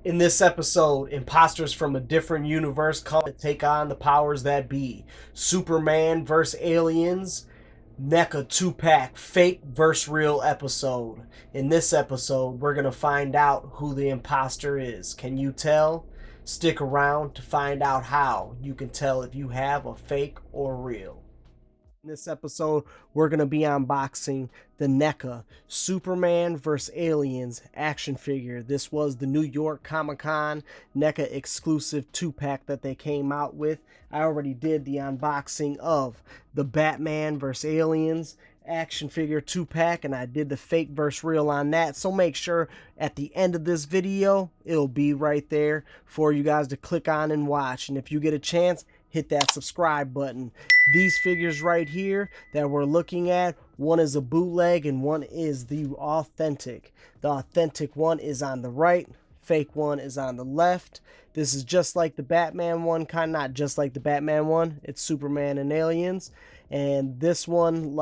In this episode, imposters from a different universe come to take on the powers that be. Superman vs. Aliens, Neca 2-pack fake vs. real episode. In this episode, we're going to find out who the imposter is. Can you tell? Stick around to find out how you can tell if you have a fake or real. In this episode, we're going to be unboxing the NECA Superman vs. Aliens action figure. This was the New York Comic Con NECA exclusive 2-pack that they came out with. I already did the unboxing of the Batman vs. Aliens action figure 2-pack, and I did the fake versus real on that. So make sure at the end of this video, it'll be right there for you guys to click on and watch. And if you get a chance, hit that subscribe button. These figures right here that we're looking at, one is a bootleg and one is the authentic. The authentic one is on the right, fake one is on the left. This is just like the Batman one, kind of not just like the Batman one. It's Superman and Aliens. And this one,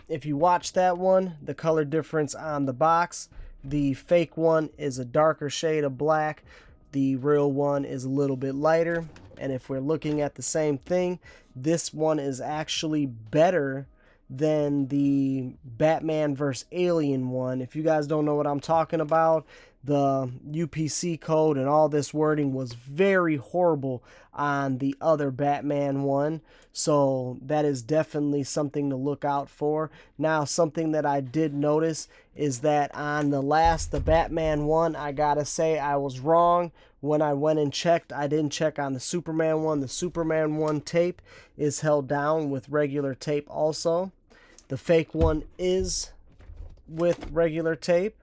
if you watch that one, the color difference on the box, the fake one is a darker shade of black. The real one is a little bit lighter. And if we're looking at the same thing, this one is actually better than the Batman vs. Alien one. If you guys don't know what I'm talking about, the UPC code and all this wording was very horrible on the other Batman one. So that is definitely something to look out for. Now, something that I did notice is that on the Batman one, I gotta say I was wrong. When I went and checked, I didn't check on the Superman one. The Superman one tape is held down with regular tape also. The fake one is with regular tape.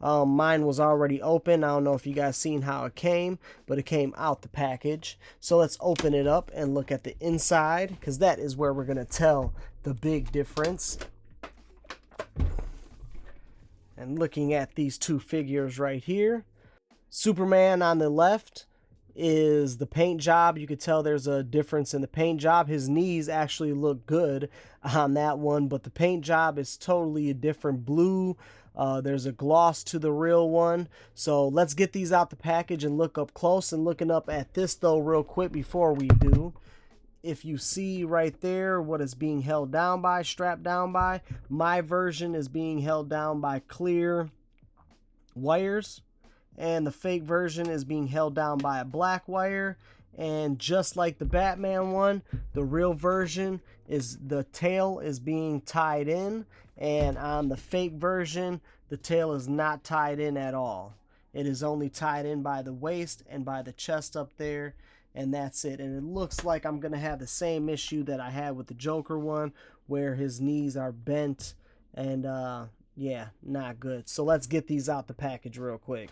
Mine was already open. I don't know if you guys seen how it came, but it came out the package. So let's open it up and look at the inside, because that is where we're going to tell the big difference. And looking at these two figures right here, Superman on the left is the paint job. You could tell there's a difference in the paint job. His knees actually look good on that one, but the paint job is totally a different blue. There's a gloss to the real one. So let's get these out the package and look up close. And looking up at this though real quick before we do, if you see right there what is being held down by, strapped down by, my version is being held down by clear wires, and the fake version is being held down by a black wire. And just like the Batman one, the real version is the tail is being tied in, and on the fake version the tail is not tied in at all. It is only tied in by the waist and by the chest up there, and that's it. And it looks like I'm gonna have the same issue that I had with the Joker one, where his knees are bent, and yeah, not good. So let's get these out the package real quick.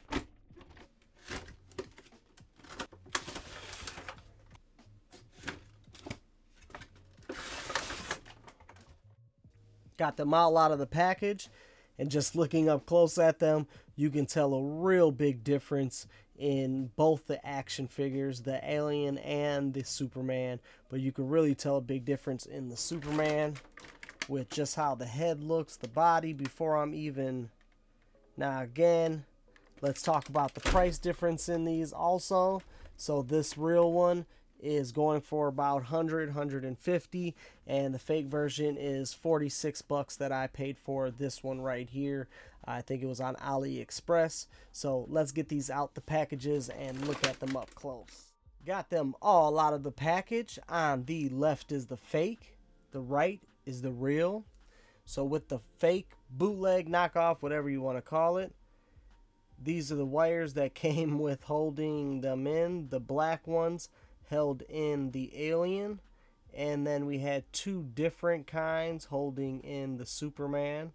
Got them all out of the package, and just looking up close at them, you can tell a real big difference in both the action figures, the Alien and the Superman. But you can really tell a big difference in the Superman with just how the head looks, the body, before I'm even... Now again, let's talk about the price difference in these also. So this real one is going for about 150, and the fake version is 46 bucks that I paid for this one right here. I think it was on Aliexpress. So let's get these out the packages and look at them up close. Got them all out of the package. On the left is the fake, the right is the real. So with the fake, bootleg, knockoff, whatever you want to call it, these are the wires that came with holding them in. The black ones held in the Alien, and then we had two different kinds holding in the Superman.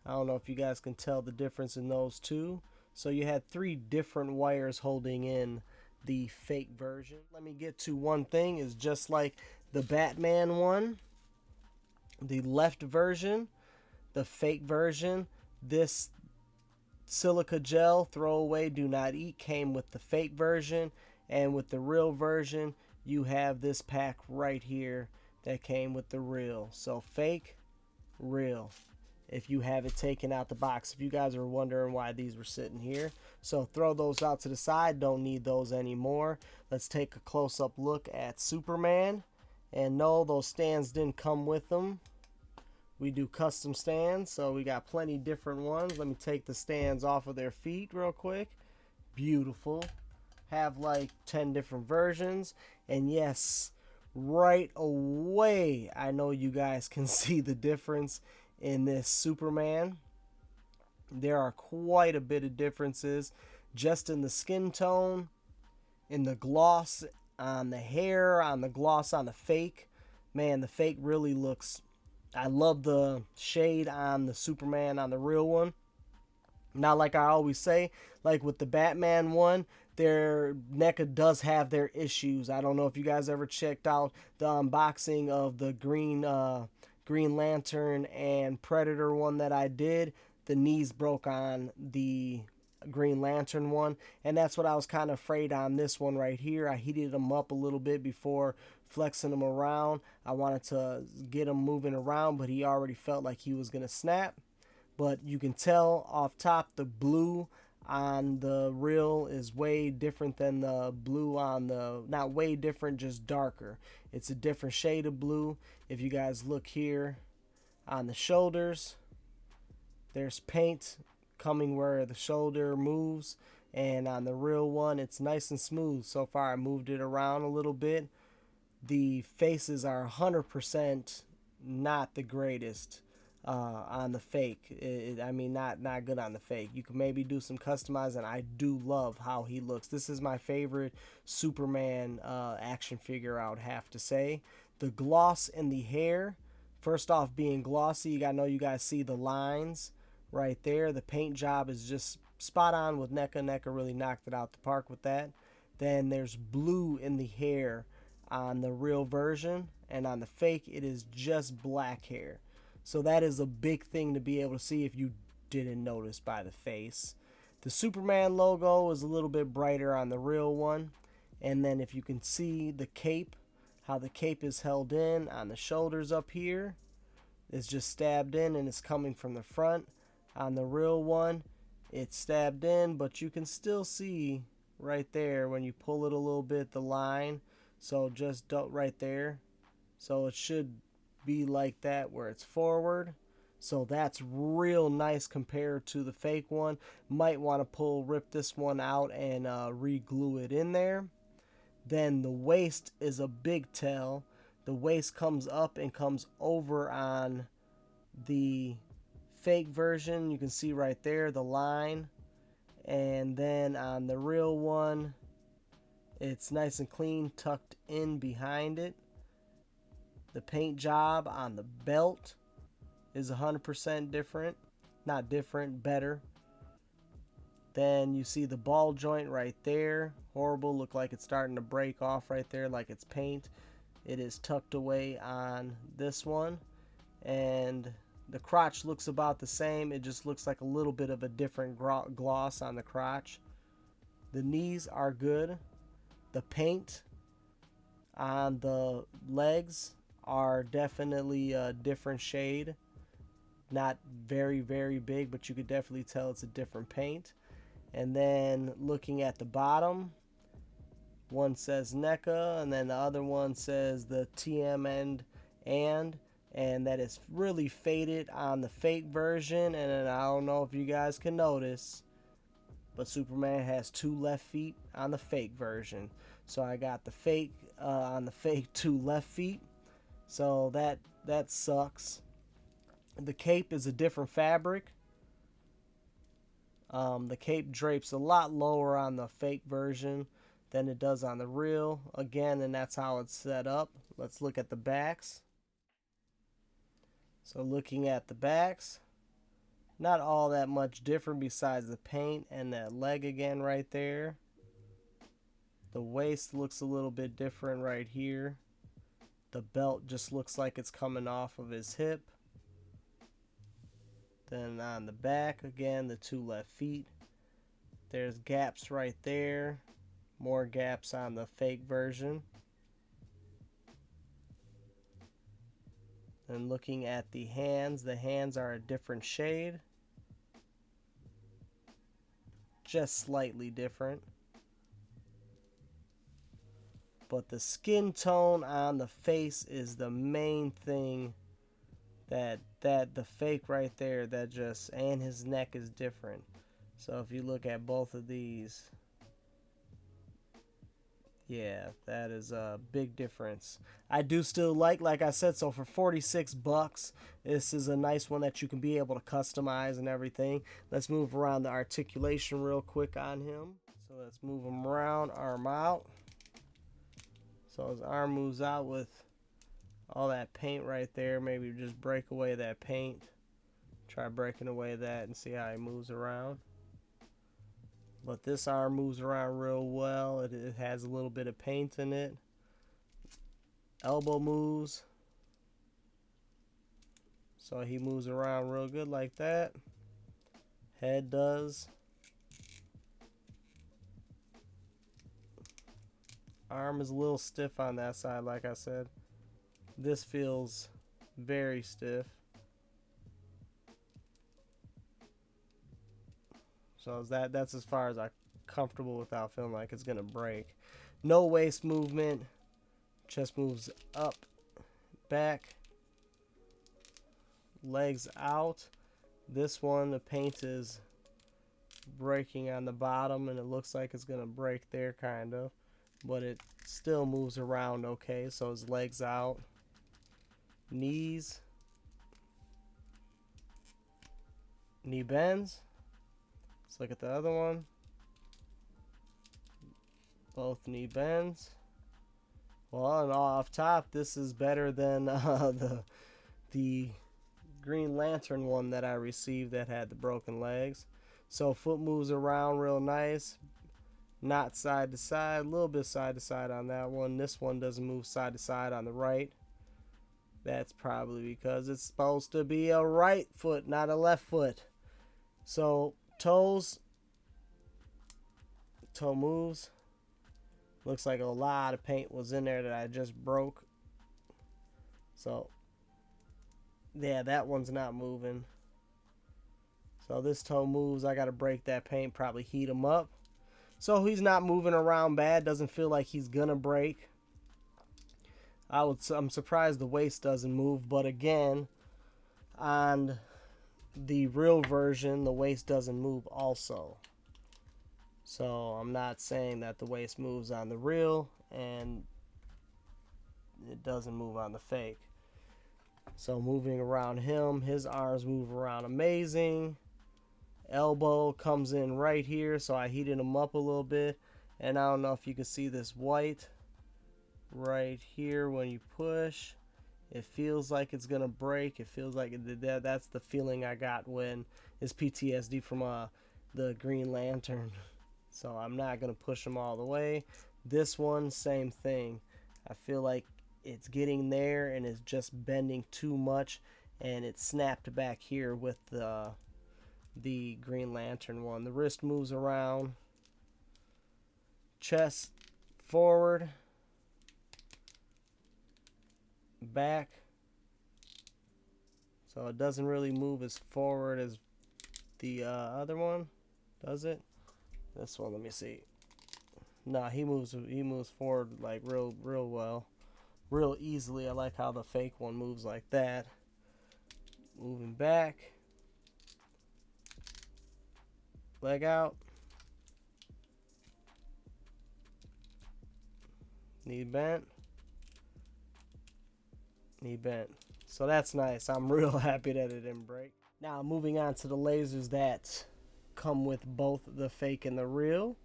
I don't know if you guys can tell the difference in those two. So you had three different wires holding in the fake version. Let me get to one thing, is just like the Batman one, the left version, the fake version, this silica gel, throw away, do not eat, came with the fake version. And with the real version, you have this pack right here that came with the real. So fake, real. if you have it taken out the box, if you guys are wondering why these were sitting here. So throw those out to the side, don't need those anymore. Let's take a close-up look at Superman. And no, those stands didn't come with them. We do custom stands, so we got plenty different ones. Let me take the stands off of their feet real quick. Beautiful. Have like 10 different versions. And yes, right away, I know you guys can see the difference in this Superman. There are quite a bit of differences just in the skin tone, in the gloss on the hair, on the gloss on the fake. Man, the fake really looks... I love the shade on the Superman on the real one. Now, like I always say, like with the Batman one, their NECA does have their issues. I don't know if you guys ever checked out the unboxing of the Green Lantern and Predator one that I did. The knees broke on the Green Lantern one, and that's what I was kind of afraid on this one right here. I heated them up a little bit before flexing them around. I wanted to get him moving around, but he already felt like he was gonna snap. But you can tell off top the blue on the reel is way different than the blue on the, not way different, just darker. It's a different shade of blue. If you guys look here on the shoulders, there's paint coming where the shoulder moves, and on the real one it's nice and smooth. So far I moved it around a little bit. The faces are 100% not the greatest on the fake. I mean, not good on the fake. You can maybe do some customizing. I do love how he looks. This is my favorite Superman action figure, I would have to say. The gloss in the hair, first off, being glossy, I know you guys see the lines right there. The paint job is just spot on with NECA. NECA really knocked it out the park with that. Then there's blue in the hair on the real version, and on the fake it is just black hair. So that is a big thing to be able to see if you didn't notice by the face. The Superman logo is a little bit brighter on the real one. And then if you can see the cape, how the cape is held in on the shoulders up here, it's just stabbed in and it's coming from the front. On the real one, it's stabbed in, but you can still see right there when you pull it a little bit, the line. So just right there. So it should be like that where it's forward. So that's real nice compared to the fake one. Might want to rip this one out and re-glue it in there. Then the waist is a big tell. The waist comes up and comes over on the fake version. You can see right there the line. And then on the real one, it's nice and clean, tucked in behind it. The paint job on the belt is 100% different. Not different, better. Then you see the ball joint right there. Horrible, look like it's starting to break off right there like it's paint. It is tucked away on this one. And the crotch looks about the same. It just looks like a little bit of a different gloss on the crotch. The knees are good. The paint on the legs are definitely a different shade. Not very, very big, but you could definitely tell it's a different paint. And then looking at the bottom, one says NECA, and then the other one says the TM and that is really faded on the fake version. And then I don't know if you guys can notice, but Superman has 2 left feet on the fake version. So I got the fake on the fake 2 left feet. So that sucks. The cape is a different fabric. The cape drapes a lot lower on the fake version than it does on the real. Again, and that's how it's set up. Let's look at the backs. So looking at the backs, not all that much different besides the paint and that leg again right there. The waist looks a little bit different right here. The belt just looks like it's coming off of his hip. Then on the back, again, the 2 left feet. There's gaps right there. More gaps on the fake version. And looking at the hands are a different shade. Just slightly different. But the skin tone on the face is the main thing that the fake right there, that just, and his neck is different. So if you look at both of these, yeah, that is a big difference. I do still like I said, so for 46 bucks, this is a nice one that you can be able to customize and everything. Let's move around the articulation real quick on him. So let's move him around, arm out. So his arm moves out with all that paint right there. Maybe just break away that paint. Try breaking away that and see how he moves around. But this arm moves around real well. It has a little bit of paint in it. Elbow moves. So he moves around real good like that. Head does. Arm is a little stiff on that side, like I said. This feels very stiff. So that's as far as I'm comfortable without feeling like it's gonna break. No waist movement. Chest moves up, back, legs out. This one, the paint is breaking on the bottom, and it looks like it's gonna break there, kind of. But it still moves around okay. So his legs out, knees, knee bends. Let's look at the other one. Both knee bends. Well, and off top, this is better than the Green Lantern one that I received that had the broken legs. So foot moves around real nice. Not side to side, a little bit side to side on that one. This one doesn't move side to side on the right. That's probably because it's supposed to be a right foot, not a left foot. So toes, toe moves. Looks like a lot of paint was in there that I just broke. So yeah, that one's not moving. So this toe moves. I got to break that paint, probably heat him up. So he's not moving around bad. Doesn't feel like he's gonna break. I'm surprised the waist doesn't move, but again, on the real version, the waist doesn't move also. So I'm not saying that the waist moves on the real and it doesn't move on the fake. So moving around him, his arms move around amazing. Elbow comes in right here, so I heated him up a little bit. And I don't know if you can see this white right here when you push. It feels like it's gonna break. It feels like that's the feeling I got when it's PTSD from the Green Lantern. So I'm not gonna push them all the way. This one, same thing. I feel like it's getting there and it's just bending too much, and it snapped back here with the Green Lantern one. The wrist moves around. Chest forward, back. So it doesn't really move as forward as the other one, does it? This one, let me see. Nah, he moves forward like real well, real easily. I like how the fake one moves like that. Moving back, leg out, knee bent, knee bent. So that's nice. I'm real happy that it didn't break. Now moving on to the lasers that come with both the fake and the real.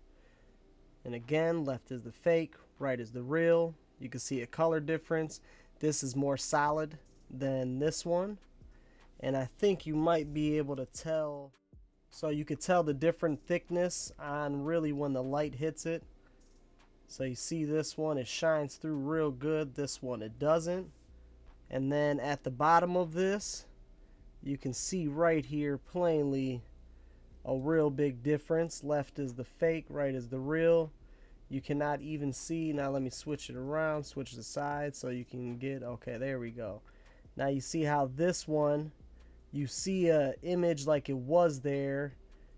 And again, left is the fake, right is the real. You can see a color difference. This is more solid than this one. And I think you might be able to tell. So you could tell the different thickness on really when the light hits it. So you see this one, it shines through real good. This one, it doesn't. And then at the bottom of this, you can see right here plainly a real big difference. Left is the fake, right is the real. You cannot even see. Now let me switch it around, switch the side so you can get, okay, there we go. Now you see how this one, you see a image like it was there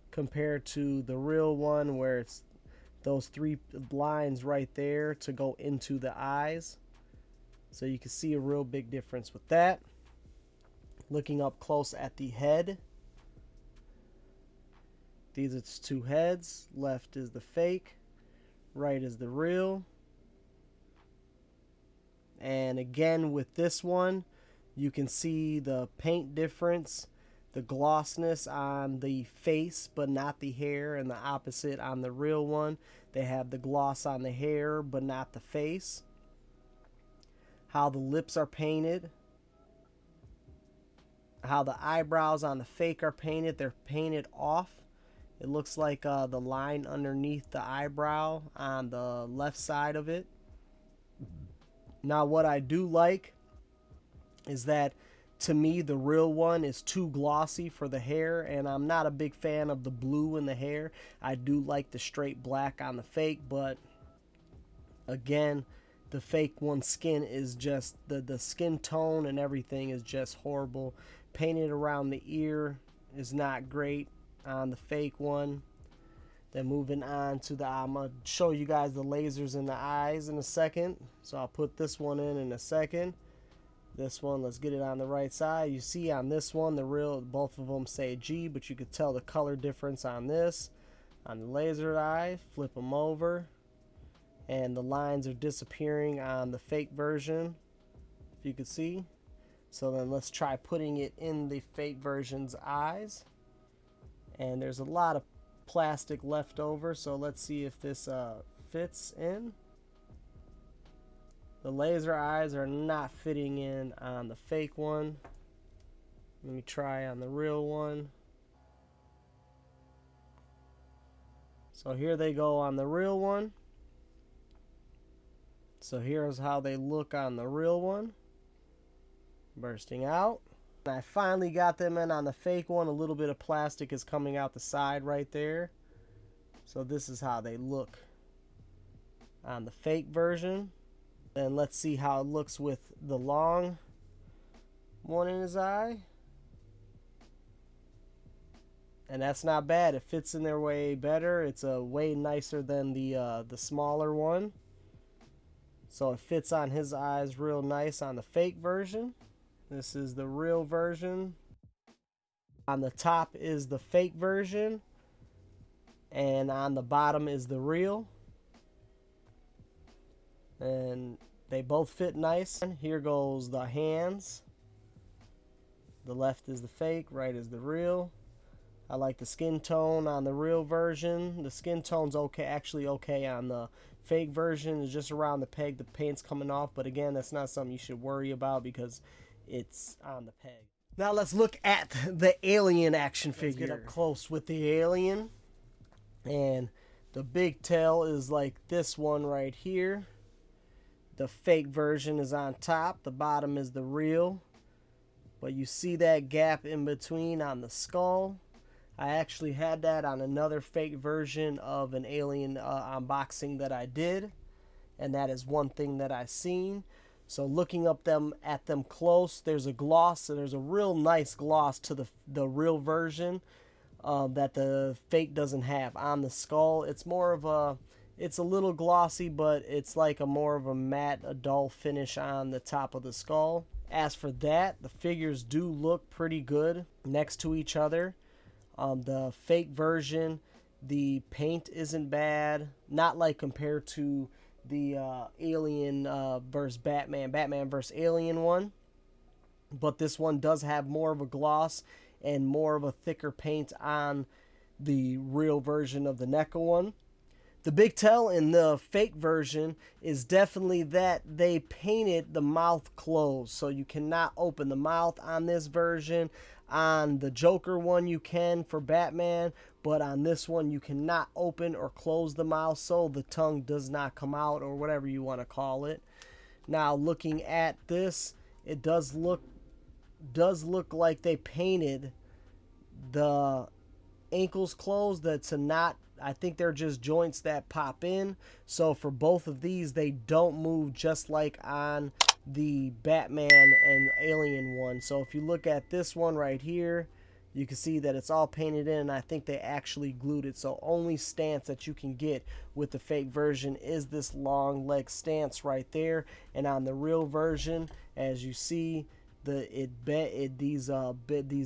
compared to the real one where it's those 3 lines right there to go into the eyes. So you can see a real big difference with that. Looking up close at the head. These are 2 heads. Left is the fake. Right is the real. And again with this one, you can see the paint difference, the glossness on the face but not the hair, and the opposite on the real one. They have the gloss on the hair but not the face. How the lips are painted. How the eyebrows on the fake are painted. They're painted off. It looks like the line underneath the eyebrow on the left side of it. Now what I do like is that, to me, the real one is too glossy for the hair, and I'm not a big fan of the blue in the hair. I do like the straight black on the fake, but again, the fake one's skin is just, the skin tone and everything is just horrible. Painted around the ear is not great on the fake one. Then moving on to the, I'm going to show you guys the lasers in the eyes in a second. So I'll put this one in a second. This one, let's get it on the right side. You see on this one, the real, both of them say G, but you could tell the color difference on this. On the laser eye, flip them over, and the lines are disappearing on the fake version, if you could see. So then let's try putting it in the fake version's eyes. And there's a lot of plastic left over, so let's see if this fits in. The laser eyes are not fitting in on the fake one. Let me try on the real one. So here they go on the real one. So here's how they look on the real one. Bursting out. I finally got them in on the fake one. A little bit of plastic is coming out the side right there. So this is how they look on the fake version. Then let's see how it looks with the long one in his eye. And that's not bad. It fits in there way better. It's a way nicer than the smaller one. So it fits on his eyes real nice on the fake version. This is the real version. On the top is the fake version, and on the bottom is the real. And they both fit nice. And here goes the hands. The left is the fake, right is the real. I like the skin tone on the real version. The skin tone's okay, actually okay on the fake version. It's just around the peg, the paint's coming off, but again, that's not something you should worry about because it's on the peg. Now let's look at the alien action figure. Let's get up close with the alien. And the big tail is like this one right here. The fake version is on top. The bottom is the real. But you see that gap in between on the skull. I actually had that on another fake version of an alien unboxing that I did. And that is one thing that I seen. So looking up at them close, there's a gloss. So there's a real nice gloss to the real version that the fake doesn't have on the skull. It's more of a, it's a little glossy, but it's like a more of a matte, a dull finish on the top of the skull. As for that, the figures do look pretty good next to each other. The fake version, the paint isn't bad, not like compared to the Alien versus Batman versus Alien one, but this one does have more of a gloss and more of a thicker paint on the real version of the Neca one. The big tell in the fake version is definitely that they painted the mouth closed, so you cannot open the mouth on this version. On the Joker one you can for Batman, but on this one you cannot open or close the mouth, so the tongue does not come out, or whatever you want to call it. Now looking at this, it does look like they painted the ankles closed. That's not, I think they're just joints that pop in. So for both of these, they don't move just like on the Batman and Alien one. So if you look at this one right here, you can see that it's all painted in, and I think they actually glued it. So only stance that you can get with the fake version is this long leg stance right there. And on the real version, as you see, these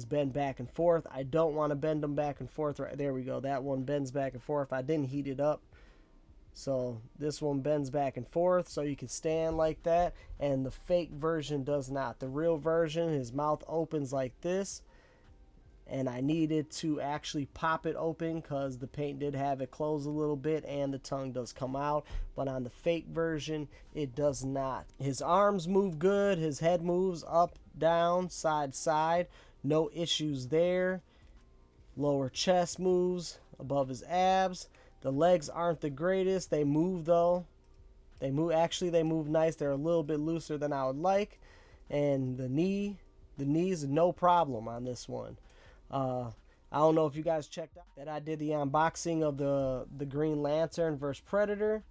bend back and forth. I don't want to bend them back and forth. Right there we go. That one bends back and forth. I didn't heat it up. So this one bends back and forth so you can stand like that, and the fake version does not. The real version, his mouth opens like this, and I needed to actually pop it open because the paint did have it closed a little bit and the tongue does come out, but on the fake version it does not. His arms move good, his head moves up, down, side, side, no issues there. Lower chest moves above his abs. The legs aren't the greatest. They move though. They move nice. They're a little bit looser than I would like. And the knees, no problem on this one. I don't know if you guys checked out that I did the unboxing of the Green Lantern versus Predator.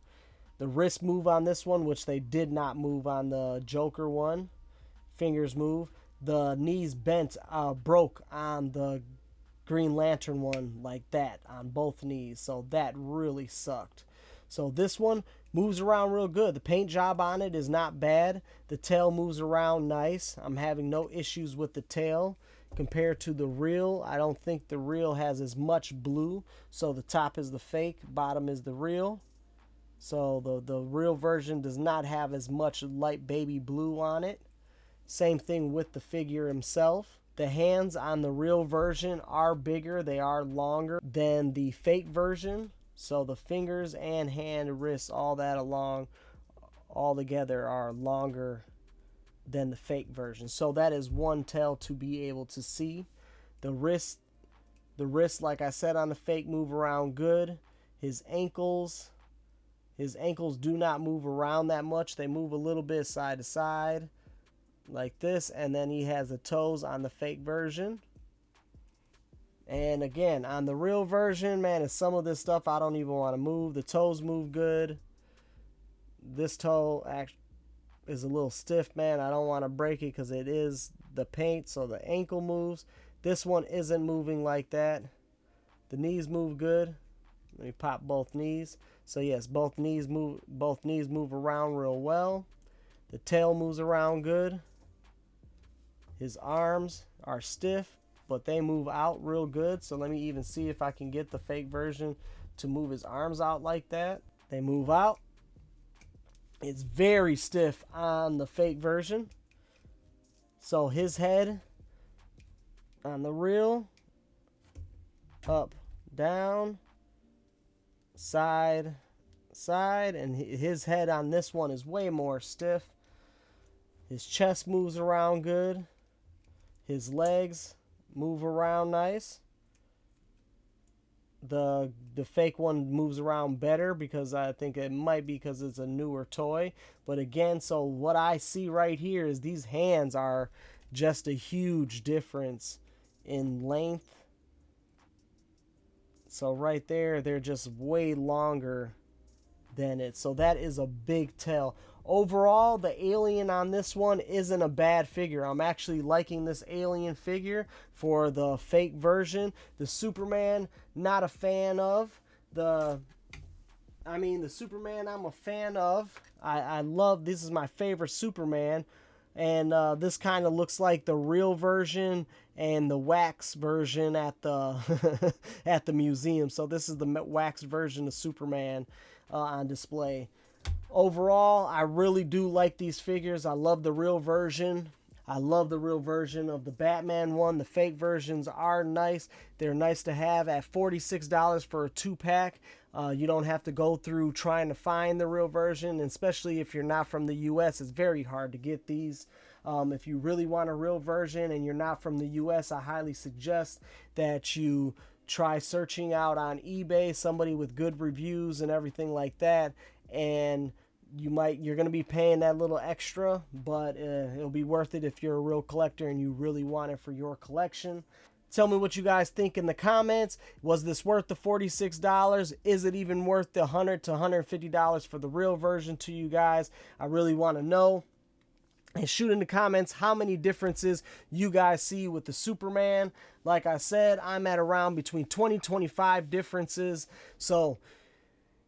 The wrist move on this one, which they did not move on the Joker one. Fingers move. The knees broke on the Green Lantern one like that on both knees, so that really sucked. So this one moves around real good. The paint job on it is not bad. The tail moves around nice. I'm having no issues with the tail compared to the real. I don't think the real has as much blue, so the top is the fake, bottom is the real. So the real version does not have as much light baby blue on it. Same thing with the figure himself. The hands on the real version are bigger. They are longer than the fake version. So the fingers and hand, wrists, all that along, all together are longer than the fake version. So that is one tell to be able to see. The wrist, like I said, on the fake move around good. His ankles do not move around that much. They move a little bit side to side, like this, and then he has the toes on the fake version. And again, on the real version, man, it's some of this stuff I don't even want to move. The toes move good. This toe is a little stiff, man. I don't want to break it because it is the paint, so the ankle moves. This one isn't moving like that. The knees move good. Let me pop both knees. So yes, both knees move around real well. The tail moves around good. His arms are stiff, but they move out real good. So let me even see if I can get the fake version to move his arms out like that. They move out. It's very stiff on the fake version. So his head on the real, up, down, side, side, and his head on this one is way more stiff. His chest moves around good. His legs move around nice. The fake one moves around better because I think it might be because it's a newer toy. But again, so what I see right here is these hands are just a huge difference in length. So right there, they're just way longer than it. So that is a big tell. Overall, the alien on this one isn't a bad figure. I'm actually liking this alien figure for the fake version. The Superman, not a fan of. The Superman I'm a fan of. I love, this is my favorite Superman. And this kind of looks like the real version and the wax version at the at the museum. So this is the wax version of Superman on display. Overall, I really do like these figures. I love the real version. I love the real version of the Batman one. The fake versions are nice. They're nice to have at $46 for a 2-pack. You don't have to go through trying to find the real version, and especially if you're not from the US, it's very hard to get these. If you really want a real version and you're not from the US, I highly suggest that you try searching out on eBay, somebody with good reviews and everything like that, and you're going to be paying that little extra, but it'll be worth it if you're a real collector and you really want it for your collection. Tell me what you guys think in the comments. Was this worth the $46? Is it even worth the $100 to $150 for the real version to you guys? I really want to know. And shoot in the comments how many differences you guys see with the Superman. Like I said, I'm at around between 20-25 differences. So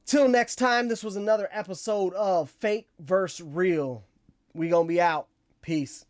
till next time, this was another episode of Fake vs. Real. We gonna be out. Peace.